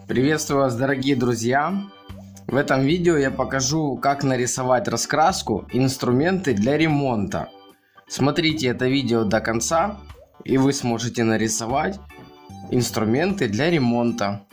Приветствую вас, дорогие друзья! В этом видео я покажу, как нарисовать раскраску инструменты для ремонта. Смотрите это видео до конца, и вы сможете нарисовать инструменты для ремонта.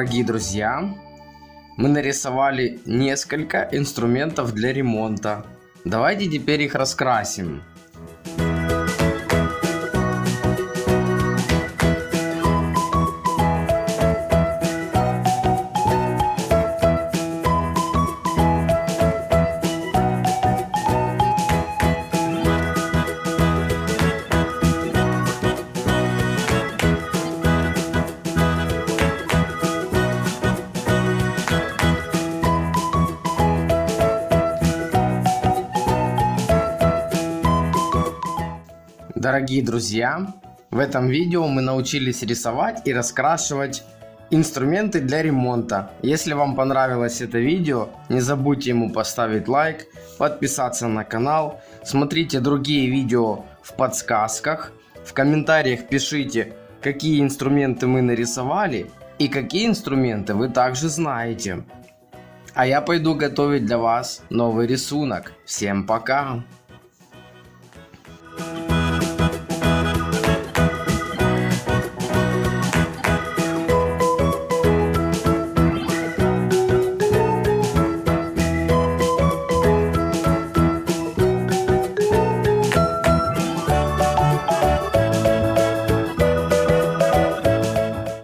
дорогие друзья, мы нарисовали несколько инструментов для ремонта. Давайте теперь их раскрасим. Дорогие друзья, в этом видео мы научились рисовать и раскрашивать инструменты для ремонта. Если вам понравилось это видео, не забудьте ему поставить лайк, подписаться на канал, смотрите другие видео в подсказках, в комментариях пишите, какие инструменты мы нарисовали и какие инструменты вы также знаете. А я пойду готовить для вас новый рисунок. Всем пока!